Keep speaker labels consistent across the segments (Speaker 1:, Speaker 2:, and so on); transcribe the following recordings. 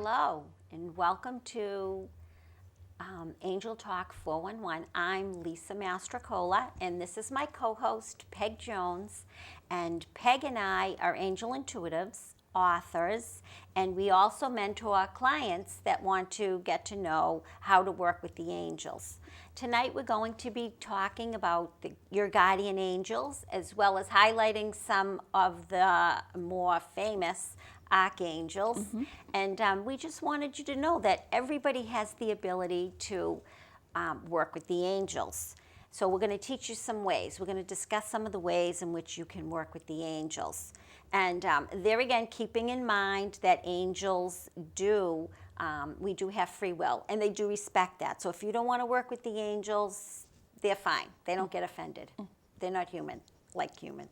Speaker 1: Hello, and welcome to Angel Talk 411. I'm Lisa Mastrocola, and this is my co-host, Peg Jones. And Peg and I are angel intuitives, authors, and we also mentor clients that want to get to know how to work with the angels. Tonight we're going to be talking about your guardian angels, as well as highlighting some of the more famous archangels. And we just wanted you to know that everybody has the ability to work with the angels. So we're going to teach you some ways. We're going to discuss some of the ways in which you can work with the angels. And there again, keeping in mind that angels we do have free will, and they do respect that. So if you don't want to work with the angels, they're fine. They don't get offended. They're not human, like humans.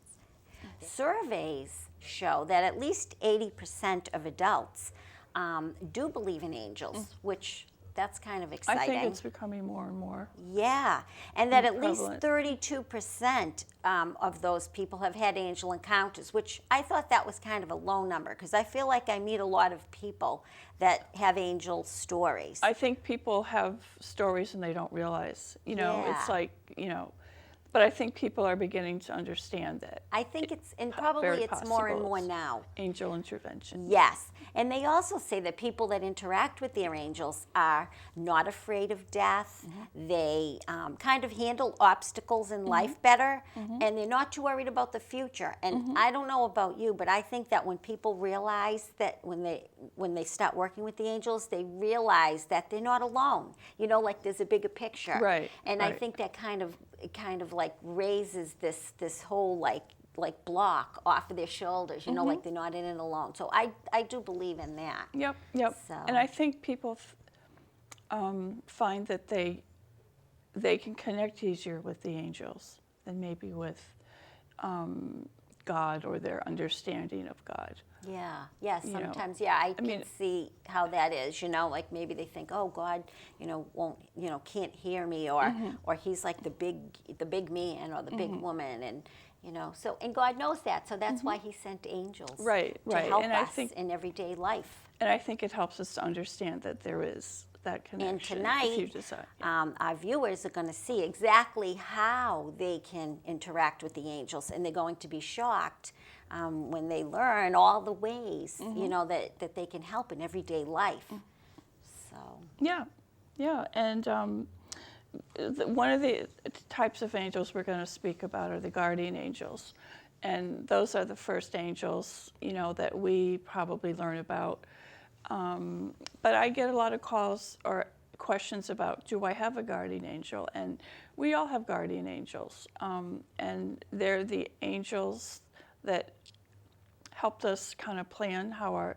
Speaker 1: Surveys show that at least 80% of adults do believe in angels, which that's kind of exciting.
Speaker 2: I think it's becoming more and more.
Speaker 1: Yeah, and that at least
Speaker 2: prevalent.
Speaker 1: 32% of those people have had angel encounters, which I thought that was kind of a low number because I feel like I meet a lot of people that have angel stories.
Speaker 2: I think people have stories and they don't realize.
Speaker 1: Yeah.
Speaker 2: It's like, but I think people are beginning to understand that.
Speaker 1: I think and
Speaker 2: very
Speaker 1: probably it's more and
Speaker 2: possible
Speaker 1: more
Speaker 2: it's
Speaker 1: now.
Speaker 2: Angel intervention.
Speaker 1: Yes, and they also say that people that interact with their angels are not afraid of death. They kind of handle obstacles in life better, and they're not too worried about the future. And I don't know about you, but I think that when people realize that when they start working with the angels, they realize that they're not alone. Like there's a bigger picture.
Speaker 2: Right,
Speaker 1: And
Speaker 2: right.
Speaker 1: I think that kind of like raises this whole like block off of their shoulders, like they're not in it alone. So I do believe in that.
Speaker 2: Yep.
Speaker 1: So-
Speaker 2: And I think people find that they can connect easier with the angels than maybe with God or their understanding of God.
Speaker 1: Yeah, sometimes, I can see how that is, like maybe they think, oh, God, won't, can't hear me, or he's like the big man or the big woman, and, and God knows that, so that's why he sent angels
Speaker 2: Right.
Speaker 1: to help
Speaker 2: And
Speaker 1: us
Speaker 2: I think,
Speaker 1: in everyday life.
Speaker 2: and I think it helps us to understand that there is that connection.
Speaker 1: And
Speaker 2: if you
Speaker 1: tonight,
Speaker 2: decide.
Speaker 1: our viewers are going to see exactly how they can interact with the angels, and they're going to be shocked when they learn all the ways, that they can help in everyday life. So
Speaker 2: Yeah, and one of the types of angels we're going to speak about are the guardian angels, and those are the first angels, that we probably learn about. But I get a lot of calls or questions about, do I have a guardian angel? And we all have guardian angels, and they're the angels that helped us kind of plan how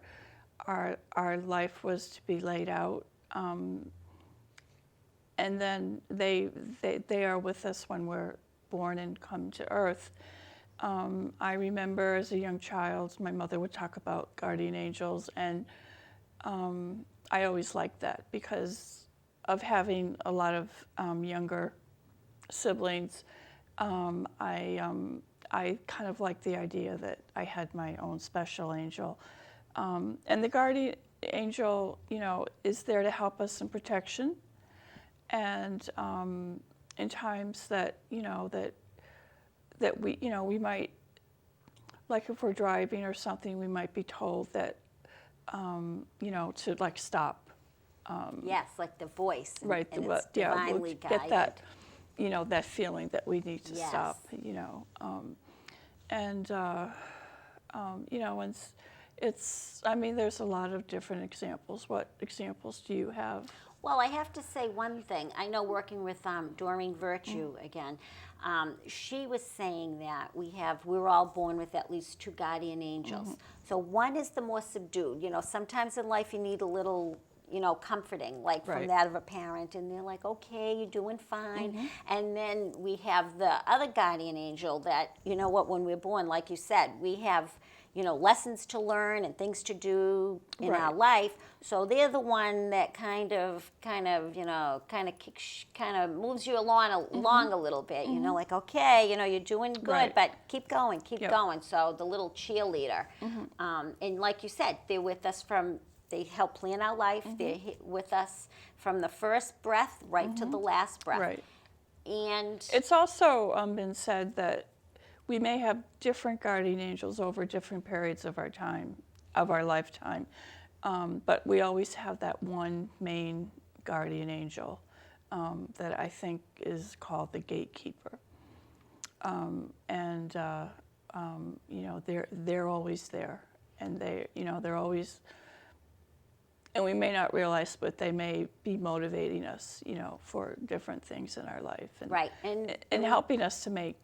Speaker 2: our life was to be laid out. And then they are with us when we're born and come to earth. I remember as a young child, my mother would talk about guardian angels, and I always liked that because of having a lot of younger siblings. I kind of liked the idea that I had my own special angel. And the guardian angel, is there to help us in protection. And in times that, that we might, like if we're driving or something, we might be told that, to like stop.
Speaker 1: yes, like the voice, and,
Speaker 2: Right,
Speaker 1: and
Speaker 2: we'll
Speaker 1: it's divinely guided.
Speaker 2: get that, that feeling that we need to
Speaker 1: Yes.
Speaker 2: stop, and it's, there's a lot of different examples. What examples do you have?
Speaker 1: Well, I have to say one thing. I know working with Doreen Virtue again, she was saying that we're all born with at least two guardian angels. So one is the more subdued. Sometimes in life you need a little, comforting, like from
Speaker 2: Right.
Speaker 1: that of a parent, and they're like, okay, you're doing fine. And then we have the other guardian angel that, when we're born, like you said, we have, lessons to learn and things to do in our
Speaker 2: Right.
Speaker 1: life. So they're the one that kind of moves you along a little bit. Like, okay, you're doing good,
Speaker 2: Right.
Speaker 1: but keep going, keep
Speaker 2: Yep.
Speaker 1: going. So the little cheerleader, and like you said, they're with us from they help plan our life. They're with us from the first breath right to the last breath.
Speaker 2: Right.
Speaker 1: And
Speaker 2: It's also been said that we may have different guardian angels over different periods of our time, of our lifetime, but we always have that one main guardian angel that I think is called the gatekeeper. You know, they're always there, and they're always, and we may not realize, but they may be motivating us, you know, for different things in our life, and
Speaker 1: right,
Speaker 2: and helping us to make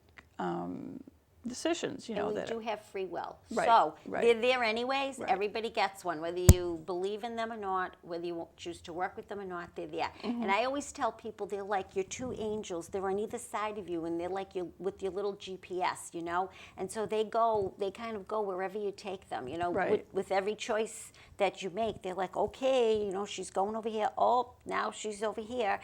Speaker 2: decisions, you know,
Speaker 1: and we
Speaker 2: that
Speaker 1: do have free will.
Speaker 2: Right,
Speaker 1: So
Speaker 2: right.
Speaker 1: they're there anyways.
Speaker 2: Right.
Speaker 1: Everybody gets one, whether you believe in them or not, whether you choose to work with them or not, they're there. And I always tell people they're like your two angels. They're on either side of you, and they're like you with your little GPS, you know. And so they kind of go wherever you take them, you know.
Speaker 2: Right.
Speaker 1: With every choice that you make, they're like, okay, you know, she's going over here. Oh, now she's over here.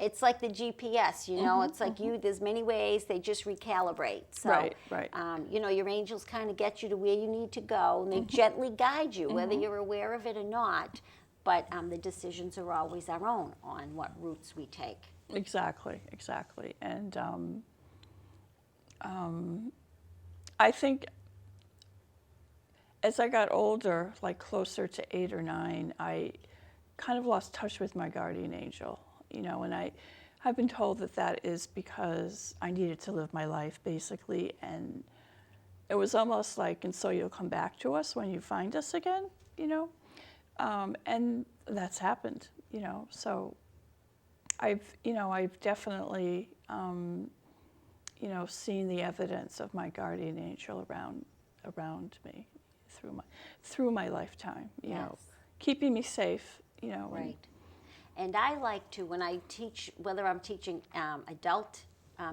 Speaker 1: It's like the GPS, you know. It's like there's many ways. They just recalibrate. So,
Speaker 2: Right.
Speaker 1: You know, your angels kind of get you to where you need to go, and they gently guide you, whether you're aware of it or not. But the decisions are always our own on what routes we take.
Speaker 2: Exactly. And I think as I got older, like closer to 8 or 9, I kind of lost touch with my guardian angel, you know, and I've been told that is because I needed to live my life, basically, and it was almost like, and so you'll come back to us when you find us again, you know, and that's happened, you know, so I've definitely, you know, seen the evidence of my guardian angel around me through my lifetime, you know,
Speaker 1: Yes.
Speaker 2: keeping me safe, you know.
Speaker 1: Right. And I like to, when I teach, whether I'm teaching adult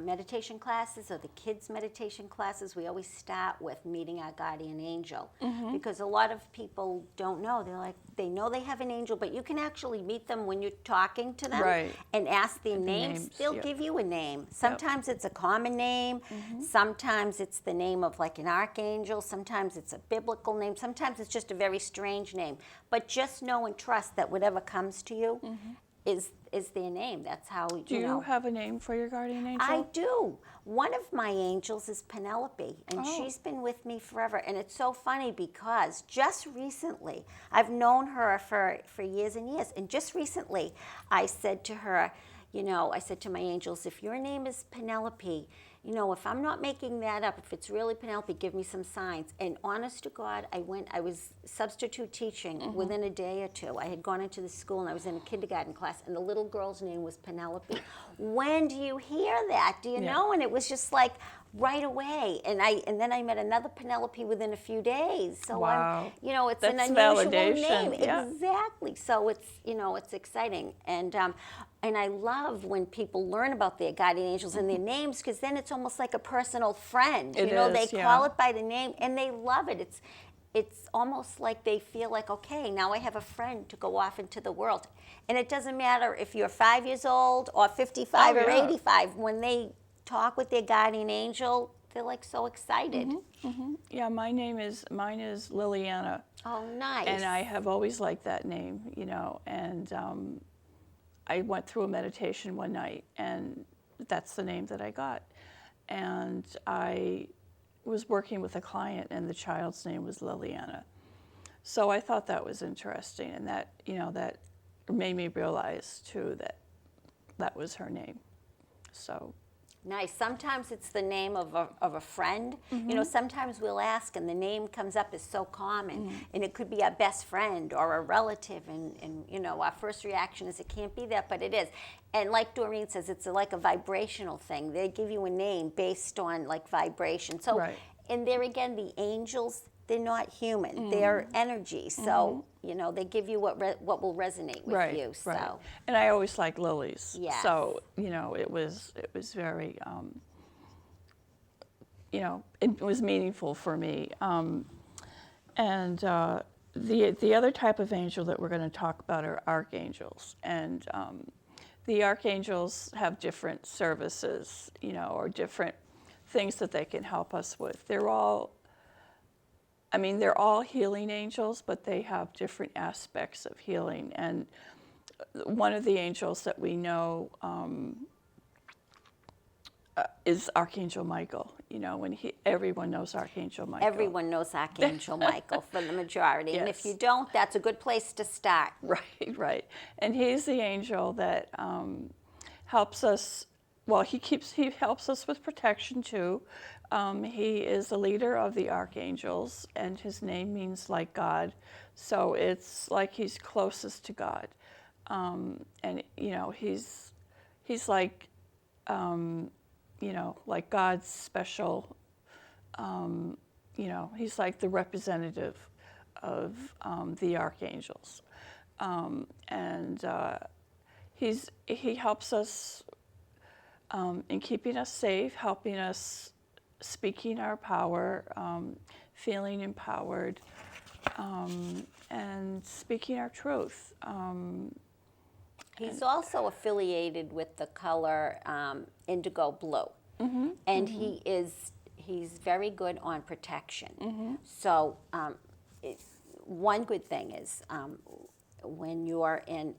Speaker 1: meditation classes or the kids' meditation classes, we always start with meeting our guardian angel. Because a lot of people don't know. They're like, they know they have an angel, but you can actually meet them when you're talking to them
Speaker 2: Right.
Speaker 1: and ask their names.
Speaker 2: names,
Speaker 1: They'll
Speaker 2: yep.
Speaker 1: give you a name. Sometimes it's a common name. Sometimes it's the name of like an archangel. Sometimes it's a biblical name. Sometimes it's just a very strange name. But just know and trust that whatever comes to you is their name. That's how,
Speaker 2: Do you have a name for your guardian angel?
Speaker 1: I do. One of my angels is Penelope, and she's been with me forever. And it's so funny because just recently, I've known her for years and years, and just recently I said to her, you know, I said to my angels, if your name is Penelope, you know, if I'm not making that up, if it's really Penelope, give me some signs. And honest to God, I was substitute teaching within a day or two. I had gone into the school and I was in a kindergarten class, and the little girl's name was Penelope. When do you hear that? Do you know? And it was just like right away. And then I met another Penelope within a few days. So
Speaker 2: Wow.
Speaker 1: you know, it's
Speaker 2: That's
Speaker 1: an unusual
Speaker 2: validation,
Speaker 1: name.
Speaker 2: yeah.
Speaker 1: Exactly. So it's, you know, it's exciting. And I love when people learn about their guardian angels and their names, because then it's almost like a personal friend.
Speaker 2: It
Speaker 1: you know,
Speaker 2: is,
Speaker 1: they
Speaker 2: yeah.
Speaker 1: call it by the name and they love it. It's almost like they feel like, okay, now I have a friend to go off into the world. And it doesn't matter if you're 5 years old or 55
Speaker 2: Oh,
Speaker 1: or
Speaker 2: yeah.
Speaker 1: 85. When they talk with their guardian angel, they're like so excited.
Speaker 2: Yeah, mine is Liliana.
Speaker 1: Oh, nice.
Speaker 2: And I have always liked that name, you know, and I went through a meditation one night, and that's the name that I got. And I was working with a client, and the child's name was Liliana. So I thought that was interesting, and that, you know, that made me realize, too, that was her name. So.
Speaker 1: Nice. Sometimes it's the name of a friend. You know, sometimes we'll ask and the name comes up as so common. And it could be our best friend or a relative. And you know, our first reaction is it can't be that, but it is. And like Doreen says, it's like a vibrational thing. They give you a name based on like vibration. So,
Speaker 2: Right.
Speaker 1: and there again, the angels, they're not human. They're energy. So, you know, they give you what will resonate with you. So.
Speaker 2: Right. And I always like lilies.
Speaker 1: Yes.
Speaker 2: So, you know, it was very, you know, it was meaningful for me. And the other type of angel that we're going to talk about are archangels. And the archangels have different services, you know, or different things that they can help us with. They're all, I mean, they're all healing angels, but they have different aspects of healing. And one of the angels that we know is Archangel Michael. You know, when everyone knows Archangel Michael.
Speaker 1: Everyone knows Archangel Michael for the majority. And if
Speaker 2: Yes.
Speaker 1: you don't, that's a good place to start.
Speaker 2: Right, right. And he's the angel that helps us. Well, he helps us with protection too. He is the leader of the archangels, and his name means like God. So it's like he's closest to God. And you know, he's like you know, like God's special. You know, he's like the representative of the archangels, and he helps us in keeping us safe, helping us speaking our power, feeling empowered, and speaking our truth.
Speaker 1: He's also affiliated with the color indigo blue, and he's very good on protection. So one good thing is when you're in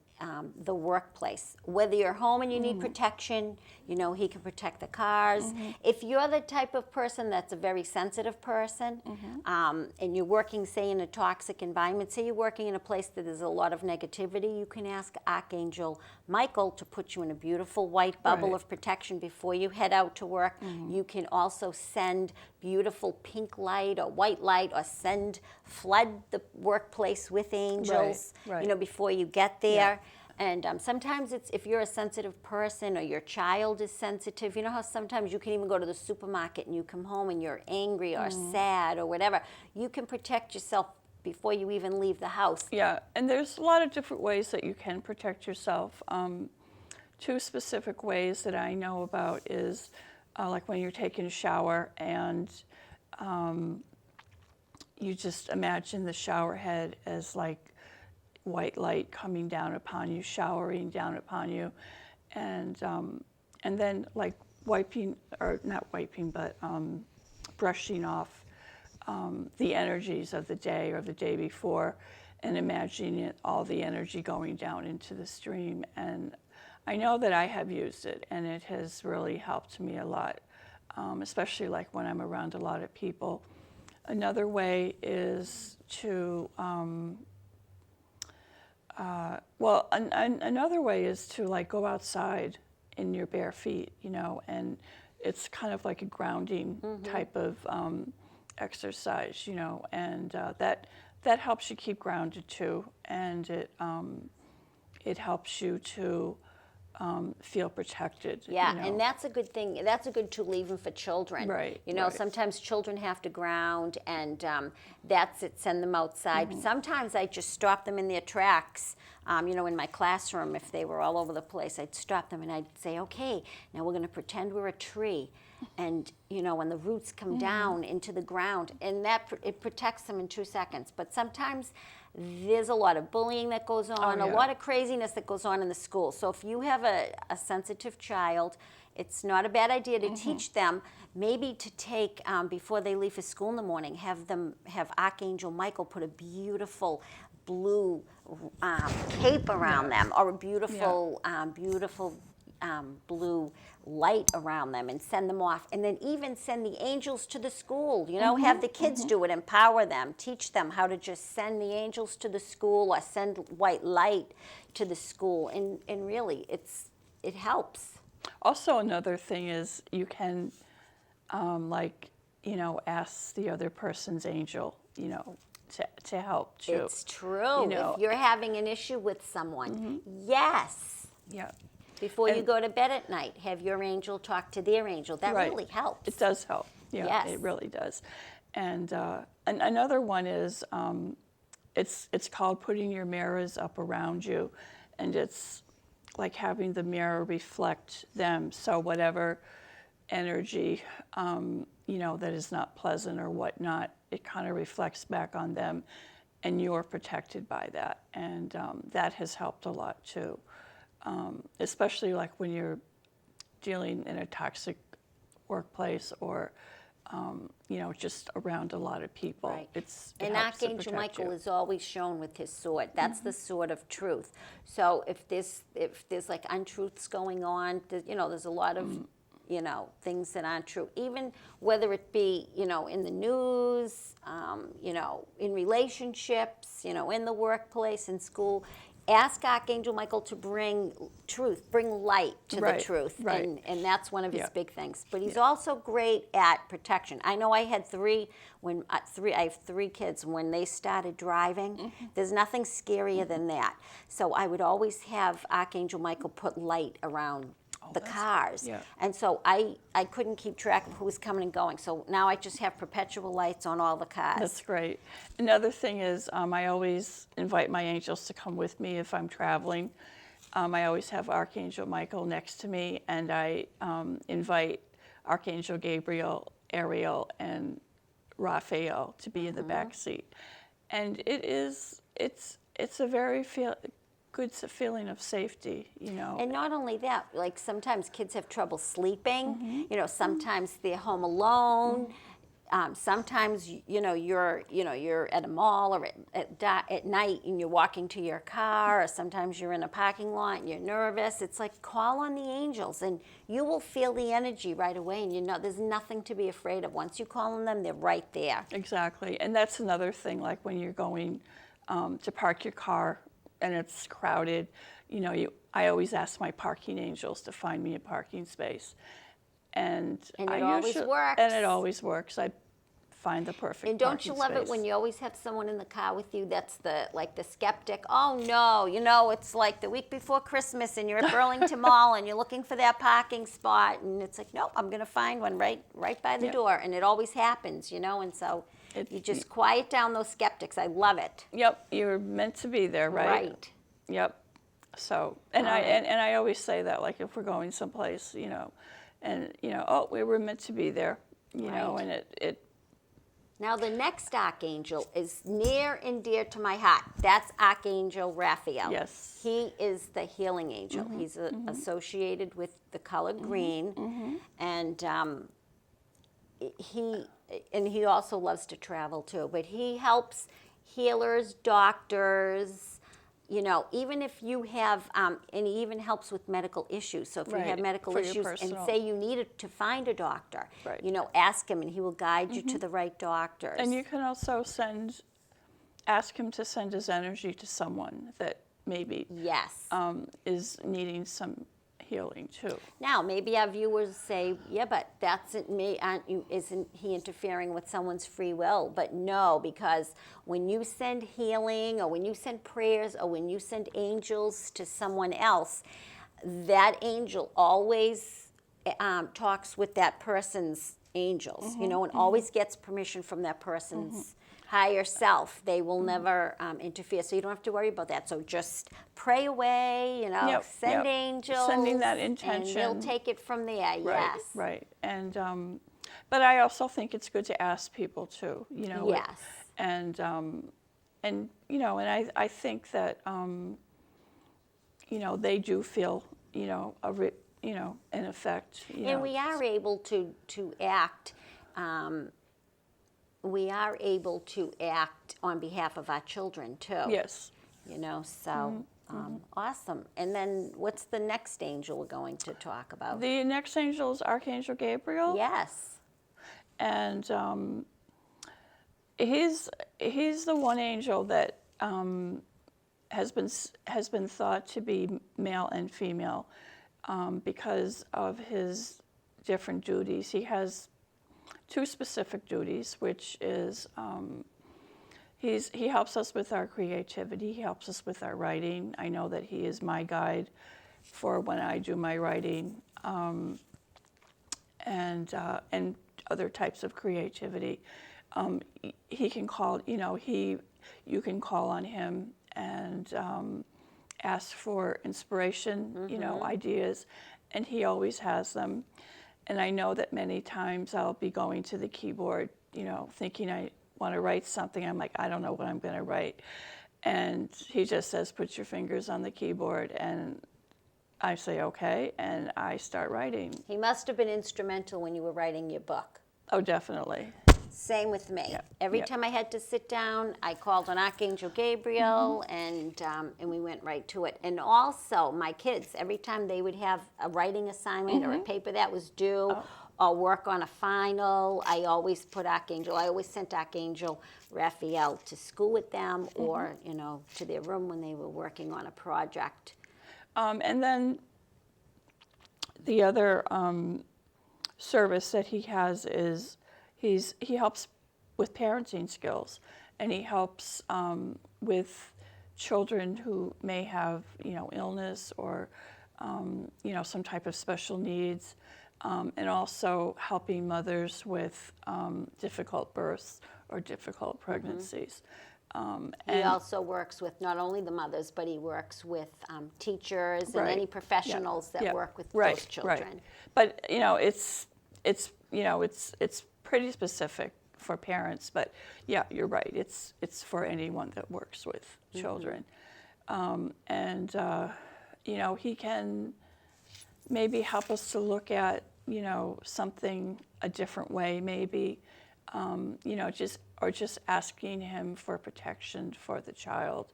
Speaker 1: the workplace, whether you're home and you need protection, you know, he can protect the cars. If you're the type of person that's a very sensitive person, and you're working, say, in a toxic environment, say you're working in a place that there's a lot of negativity, you can ask Archangel Michael to put you in a beautiful white bubble
Speaker 2: Right.
Speaker 1: of protection before you head out to work. You can also send beautiful pink light or white light, or flood the workplace with angels,
Speaker 2: right.
Speaker 1: you know, before you get there. And sometimes it's, if you're a sensitive person or your child is sensitive, you know how sometimes you can even go to the supermarket and you come home and you're angry or sad or whatever. You can protect yourself before you even leave the house.
Speaker 2: Yeah, and there's a lot of different ways that you can protect yourself. Two specific ways that I know about is like when you're taking a shower and you just imagine the shower head as like white light coming down upon you, showering down upon you, and then like wiping, or not wiping, but brushing off the energies of the day or the day before, and imagining all the energy going down into the stream. And I know that I have used it, and it has really helped me a lot, especially like when I'm around a lot of people. Another way is to another way is to like go outside in your bare feet, you know, and it's kind of like a grounding type of exercise, you know, and that helps you keep grounded too, and it helps you to feel protected.
Speaker 1: Yeah,
Speaker 2: you know.
Speaker 1: and that's a good thing. That's a good tool even for children.
Speaker 2: Right,
Speaker 1: You know,
Speaker 2: right.
Speaker 1: sometimes children have to ground, and that's it, send them outside.
Speaker 2: Mm-hmm.
Speaker 1: Sometimes I just stop them in their tracks. You know, in my classroom, if they were all over the place, I'd stop them and I'd say, okay, now we're going to pretend we're a tree. And, you know, when the roots come
Speaker 2: Mm-hmm.
Speaker 1: down into the ground, and it protects them in 2 seconds. But sometimes there's a lot of bullying that goes on,
Speaker 2: yeah.
Speaker 1: a lot of craziness that goes on in the school. So if you have a sensitive child, it's not a bad idea to teach them, maybe to take, before they leave for school in the morning, have Archangel Michael put a beautiful blue cape around them, or a beautiful, blue light around them, and send them off. And then even send the angels to the school, you know, have the kids do it, empower them, teach them how to just send the angels to the school, or send white light to the school. And really, it helps.
Speaker 2: Also, another thing is you can, like, you know, ask the other person's angel, you know, to help too.
Speaker 1: It's true.
Speaker 2: You know,
Speaker 1: if you're having an issue with someone, yes.
Speaker 2: yeah.
Speaker 1: Before you go to bed at night, have your angel talk to their angel. That
Speaker 2: Right.
Speaker 1: really helps.
Speaker 2: It does help. Yeah,
Speaker 1: Yes.
Speaker 2: it really does. And another one is it's called putting your mirrors up around you, and it's like having the mirror reflect them. So whatever energy you know, that is not pleasant or whatnot, it kind of reflects back on them, and you're protected by that. And that has helped a lot too. Especially like when you're dealing in a toxic workplace, or just around a lot of people.
Speaker 1: Right.
Speaker 2: It
Speaker 1: And
Speaker 2: helps to
Speaker 1: Archangel
Speaker 2: protect
Speaker 1: Michael
Speaker 2: you.
Speaker 1: is always shown with his sword. That's the sword of truth. So if there's like untruths going on, there's a lot of things that aren't true. Even whether it be in the news, in relationships, in the workplace, in school. Ask Archangel Michael to bring truth, bring light to the
Speaker 2: Right,
Speaker 1: truth,
Speaker 2: right.
Speaker 1: and that's one of his
Speaker 2: Yeah.
Speaker 1: big things. But he's also great at protection. I know I had three I have three kids. When they started driving, there's nothing scarier than that. So I would always have Archangel Michael put light around the
Speaker 2: that's-
Speaker 1: cars,
Speaker 2: yeah.
Speaker 1: and so I couldn't keep track of who was coming and going. So now I just have perpetual lights on all the cars.
Speaker 2: That's great. Another thing is I always invite my angels to come with me if I'm traveling. I always have Archangel Michael next to me, and I invite Archangel Gabriel, Ariel, and Raphael to be in the back seat. And it's a very good feeling of safety,
Speaker 1: And not only that, like sometimes kids have trouble sleeping.
Speaker 2: Mm-hmm.
Speaker 1: Sometimes they're home alone. Sometimes you're at a mall or at night and you're walking to your car, or sometimes you're in a parking lot and you're nervous. It's like call on the angels, and you will feel the energy right away. And there's nothing to be afraid of. Once you call on them, they're right there.
Speaker 2: Exactly. And that's another thing, like when you're going to park your car and it's crowded, I always ask my parking angels to find me a parking space. And
Speaker 1: And
Speaker 2: I
Speaker 1: it always
Speaker 2: usually-
Speaker 1: works.
Speaker 2: And it always works. I find the perfect
Speaker 1: And don't you
Speaker 2: parking
Speaker 1: love it
Speaker 2: space.
Speaker 1: when you always have someone in the car with you that's the skeptic? Oh no, it's like the week before Christmas and you're at Burlington Mall and you're looking for that parking spot, and it's like, nope, I'm gonna find one right by the
Speaker 2: Yeah.
Speaker 1: door, and it always happens, and so you just quiet down those skeptics. I love it.
Speaker 2: Yep, you're meant to be there, right?
Speaker 1: Right.
Speaker 2: Yep. So, and
Speaker 1: All
Speaker 2: I
Speaker 1: right.
Speaker 2: and I always say that, like if we're going someplace, and oh, we were meant to be there,
Speaker 1: Right.
Speaker 2: and it
Speaker 1: Now the next archangel is near and dear to my heart. That's Archangel Raphael.
Speaker 2: Yes.
Speaker 1: He is the healing angel. He's associated with the color green, and he also loves to travel too. But he helps healers, doctors. Even if you have, and he even helps with medical issues. So if you have
Speaker 2: Right,
Speaker 1: medical
Speaker 2: for your
Speaker 1: issues and
Speaker 2: personal-
Speaker 1: say you needed to find a doctor,
Speaker 2: Right.
Speaker 1: ask him and he will guide you to the right doctors.
Speaker 2: And you can also ask him to send his energy to someone that maybe
Speaker 1: Yes.
Speaker 2: is needing some healing too.
Speaker 1: Now, maybe our viewers say, yeah, but isn't he interfering with someone's free will? But no, because when you send healing or when you send prayers or when you send angels to someone else, that angel always talks with that person's angels, and always gets permission from that person's higher self. They will never interfere, so you don't have to worry about that. So just pray away,
Speaker 2: Yep,
Speaker 1: send
Speaker 2: yep.
Speaker 1: angels.
Speaker 2: Sending that
Speaker 1: And
Speaker 2: intention.
Speaker 1: they'll take it from there,
Speaker 2: Right,
Speaker 1: yes.
Speaker 2: right. And but I also think it's good to ask people too,
Speaker 1: Yes.
Speaker 2: And and I think that they do feel an effect.
Speaker 1: And we are able to act. We are able to act on behalf of our children too.
Speaker 2: Yes.
Speaker 1: So awesome. And then what's the next angel we're going to talk about?
Speaker 2: The next angel is Archangel Gabriel.
Speaker 1: Yes.
Speaker 2: And he's the one angel that has been thought to be male and female because of his different duties. He has two specific duties, which is he helps us with our creativity. He helps us with our writing. I know that he is my guide for when I do my writing, and other types of creativity. He can call, you can call on him and ask for inspiration, ideas, and he always has them. And I know that many times I'll be going to the keyboard, thinking I want to write something. I'm like, I don't know what I'm going to write. And he just says, put your fingers on the keyboard. And I say, okay, and I start writing.
Speaker 1: He must have been instrumental when you were writing your book.
Speaker 2: Oh, definitely.
Speaker 1: Same with me.
Speaker 2: Yeah,
Speaker 1: Every
Speaker 2: yeah.
Speaker 1: time I had to sit down, I called on Archangel Gabriel, and we went right to it. And also, my kids, every time they would have a writing assignment or a paper that was due, or work on a final, I always put Archangel. I always sent Archangel Raphael to school with them, or to their room when they were working on a project.
Speaker 2: And then the other service that he has is he helps with parenting skills, and he helps with children who may have illness or some type of special needs, and also helping mothers with difficult births or difficult pregnancies.
Speaker 1: He also works with not only the mothers, but he works with teachers and
Speaker 2: Right.
Speaker 1: any professionals that
Speaker 2: Yeah.
Speaker 1: work with
Speaker 2: Right,
Speaker 1: those children.
Speaker 2: Right. But it's pretty specific for parents. But yeah, you're right. It's for anyone that works with children, and he can maybe help us to look at something a different way, maybe just asking him for protection for the child.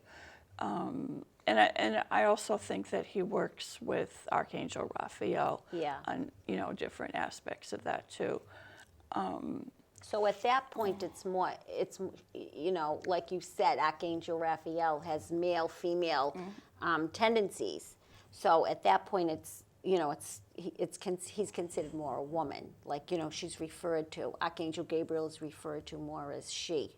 Speaker 2: And I also think that he works with Archangel Raphael
Speaker 1: Yeah.
Speaker 2: on different aspects of that too.
Speaker 1: So at that point, it's like you said, Archangel Raphael has male, female tendencies. So at that point, he's considered more a woman. Like, she's referred to, Archangel Gabriel is referred to more as she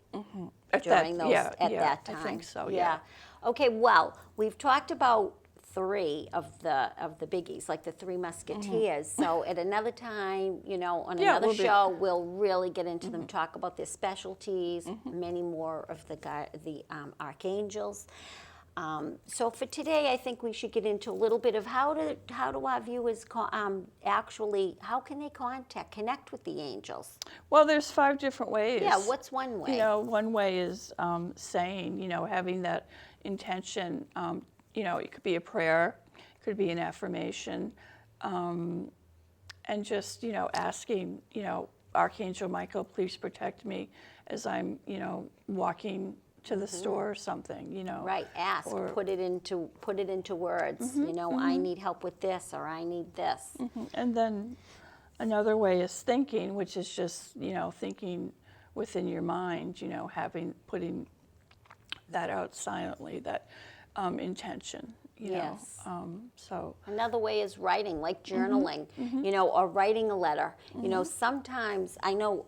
Speaker 2: At
Speaker 1: during
Speaker 2: that,
Speaker 1: those,
Speaker 2: yeah,
Speaker 1: at
Speaker 2: yeah,
Speaker 1: that time.
Speaker 2: I think so. Yeah.
Speaker 1: Okay, well, we've talked about 3 of the biggies, like the 3 Musketeers. So at another time, on
Speaker 2: Yeah,
Speaker 1: another
Speaker 2: we'll be-
Speaker 1: show, we'll really get into them, talk about their specialties, many more of the archangels. So for today, I think we should get into a little bit of how do our viewers actually, how can they connect with the angels?
Speaker 2: Well, there's 5 different ways.
Speaker 1: Yeah, what's one way?
Speaker 2: One way is saying, having that intention. It could be a prayer, it could be an affirmation, and just, asking, Archangel Michael, please protect me as I'm, walking to the store or something,
Speaker 1: Right, ask,
Speaker 2: or-
Speaker 1: put it into words. I need help with this, or I need this.
Speaker 2: And then another way is thinking, which is just, thinking within your mind, putting that out silently, that intention,
Speaker 1: Yes.
Speaker 2: So,
Speaker 1: Another way is writing, like journaling, or writing a letter. Sometimes I know,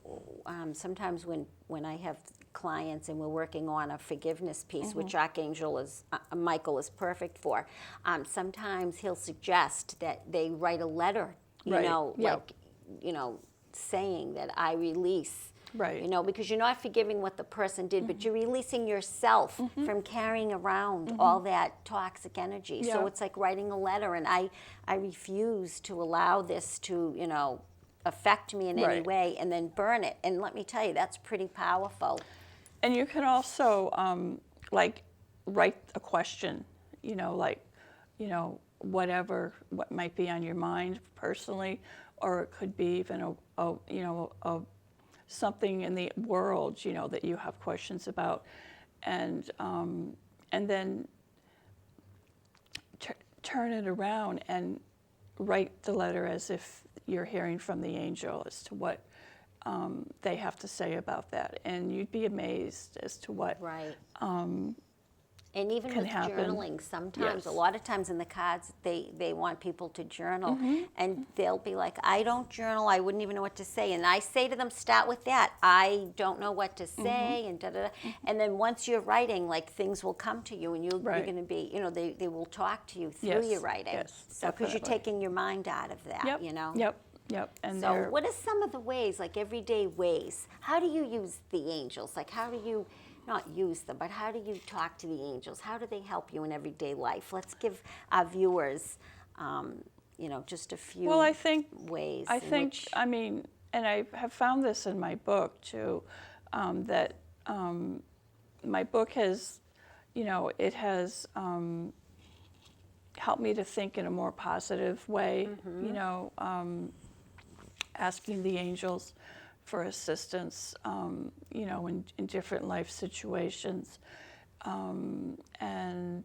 Speaker 1: sometimes when I have clients and we're working on a forgiveness piece, which Archangel Michael is perfect for. Sometimes he'll suggest that they write a letter,
Speaker 2: Right, yeah.
Speaker 1: like, saying that I release.
Speaker 2: Right.
Speaker 1: Because you're not forgiving what the person did, but you're releasing yourself from carrying around all that toxic energy. So
Speaker 2: Yeah.
Speaker 1: it's like writing a letter, and I refuse to allow this to, affect me in any
Speaker 2: Right.
Speaker 1: way, and then burn it. And let me tell you, that's pretty powerful.
Speaker 2: and you can also, write a question, what might be on your mind personally, or it could be even something in the world, that you have questions about, and then turn it around and write the letter as if you're hearing from the angel as to what they have to say about that, and you'd be amazed as to what
Speaker 1: Right. And even
Speaker 2: can
Speaker 1: with
Speaker 2: happen.
Speaker 1: journaling, sometimes,
Speaker 2: Yes.
Speaker 1: a lot of times in the cards, they want people to journal. And they'll be like, I don't journal, I wouldn't even know what to say. And I say to them, start with that. I don't know what to say, and da-da-da. And then once you're writing, like, things will come to you, and you're
Speaker 2: Right.
Speaker 1: going to be, they will talk to you through
Speaker 2: Yes,
Speaker 1: your writing.
Speaker 2: yes,
Speaker 1: So, because you're
Speaker 2: definitely.
Speaker 1: taking your mind out of that,
Speaker 2: Yep. And
Speaker 1: So
Speaker 2: they're-
Speaker 1: what are some of the ways, like everyday ways? How do you use the angels? Like, how do you, not use them, but how do you talk to the angels? How do they help you in everyday life? Let's give our viewers, just a few
Speaker 2: Well, I think
Speaker 1: ways.
Speaker 2: I
Speaker 1: in
Speaker 2: think,
Speaker 1: which-
Speaker 2: I mean, and I have found this in my book too, that my book has, it has helped me to think in a more positive way, asking the angels for assistance, you know, in different life situations. And,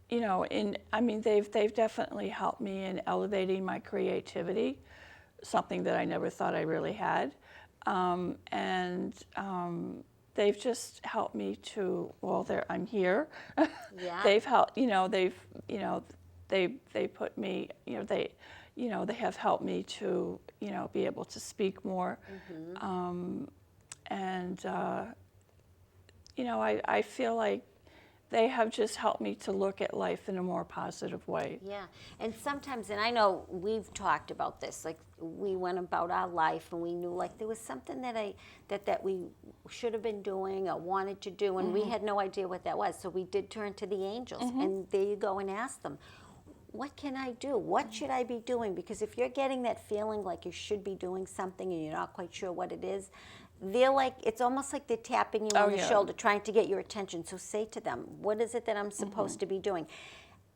Speaker 2: you know, I mean, they've definitely helped me in elevating my creativity, something that I never thought I really had. They've just helped me to, well, I'm here.
Speaker 1: Yeah.
Speaker 2: They've helped, you know, they put me, they have helped me to, you know, be able to speak more. You know, I feel like they have just helped me to look at life in a more positive way.
Speaker 1: Yeah, and sometimes, and I know we've talked about this, like we went about our life and we knew like there was something that we should have been doing or wanted to do, and we had no idea what that was. So we did turn to the angels, and there you go and ask them, what can I do? What should I be doing? Because if you're getting that feeling like you should be doing something and you're not quite sure what it is, they're like, it's almost like they're tapping you on the shoulder, trying to get your attention. So say to them, what is it that I'm supposed to be doing?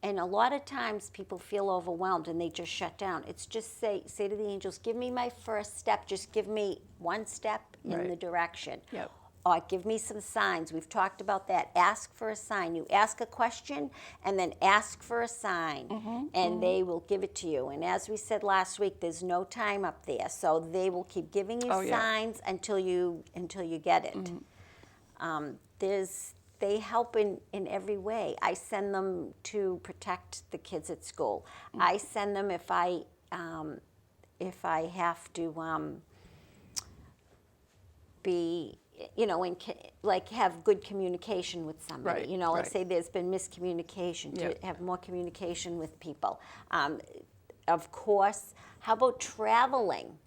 Speaker 1: And a lot of times people feel overwhelmed and they just shut down. It's just say to the angels, give me my first step. Just give me one step in the direction.
Speaker 2: Yep.
Speaker 1: Or give me some signs. We've talked about that. Ask for a sign. You ask a question and then ask for a sign, and they will give it to you. And as we said last week, there's no time up there, so they will keep giving you signs until you get it. They help in every way. I send them to protect the kids at school. I send them if I have to be, you know, like have good communication with somebody.
Speaker 2: Right,
Speaker 1: you know, let's
Speaker 2: right.
Speaker 1: say there's been miscommunication, to have more communication with people. Of course, how about traveling?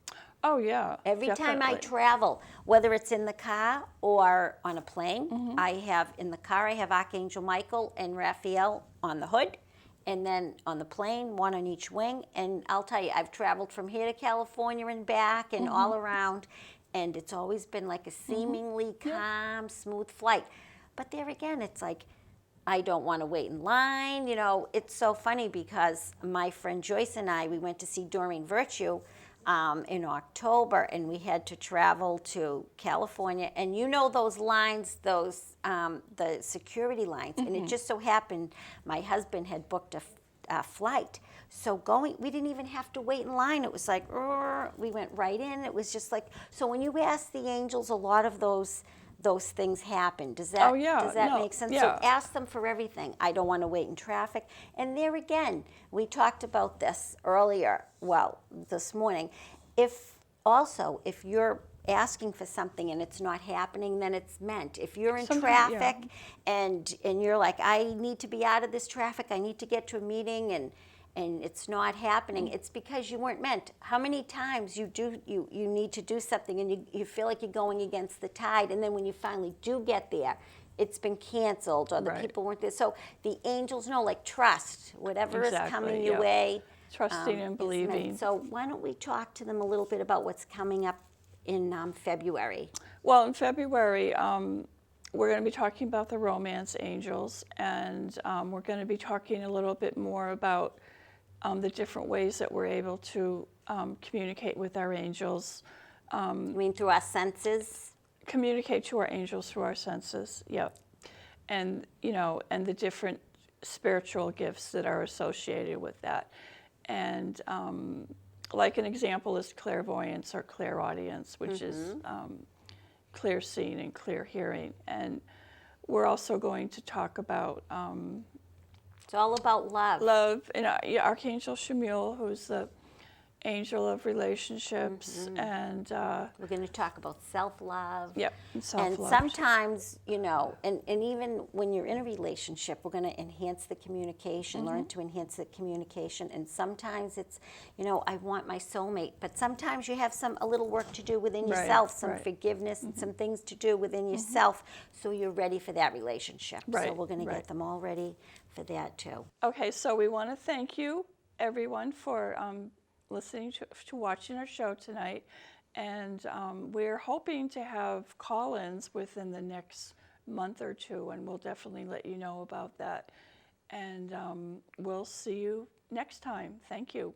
Speaker 2: Oh, yeah.
Speaker 1: Every time I
Speaker 2: definitely.
Speaker 1: travel, whether it's in the car or on a plane, I have in the car, I have Archangel Michael and Raphael on the hood, and then on the plane, one on each wing. And I'll tell you, I've traveled from here to California and back and all around, and it's always been like a seemingly calm, smooth flight. But there again, it's like, I don't want to wait in line. You know, it's so funny because my friend Joyce and I, we went to see Doreen Virtue in October, and we had to travel to California. And you know those lines, the security lines. And it just so happened my husband had booked a flight. So we didn't even have to wait in line. It was like, we went right in. It was just like, so when you ask the angels, a lot of those things happen. Does that make sense?
Speaker 2: Yeah.
Speaker 1: So ask them for everything. I don't want to wait in traffic. And there again, we talked about this earlier, well, this morning. If you're asking for something and it's not happening, then it's meant. If you're in traffic and you're like, I need to be out of this traffic, I need to get to a meeting, and it's not happening, it's because you weren't meant. How many times you need to do something and you feel like you're going against the tide, and then when you finally do get there, it's been canceled or the people weren't there. So the angels know, like, trust whatever is coming your way.
Speaker 2: Trusting and
Speaker 1: is
Speaker 2: believing.
Speaker 1: meant. So why don't we talk to them a little bit about what's coming up in February?
Speaker 2: Well, in February, we're going to be talking about the romance angels, and we're going to be talking a little bit more about the different ways that we're able to communicate with our angels.
Speaker 1: You mean through our senses?
Speaker 2: Communicate to our angels through our senses, yep. And, you know, and the different spiritual gifts that are associated with that. And like an example is clairvoyance or clairaudience, which is clear seeing and clear hearing. And we're also going to talk about
Speaker 1: It's all about love.
Speaker 2: love, and Archangel Chamuel, who's the angel of relationships, and
Speaker 1: We're going to talk about self-love.
Speaker 2: and
Speaker 1: And
Speaker 2: self-love.
Speaker 1: sometimes, you know, and even when you're in a relationship, we're going to enhance the communication, learn to enhance the communication. And sometimes it's, you know, I want my soulmate. But sometimes you have a little work to do within yourself, some forgiveness and some things to do within yourself, so you're ready for that relationship. So
Speaker 2: Right,
Speaker 1: we're going to
Speaker 2: right.
Speaker 1: get them all ready for that too.
Speaker 2: Okay, so we want to thank you, everyone, for listening to watching our show tonight. And we're hoping to have call-ins within the next month or two, and we'll definitely let you know about that. And we'll see you next time. Thank you.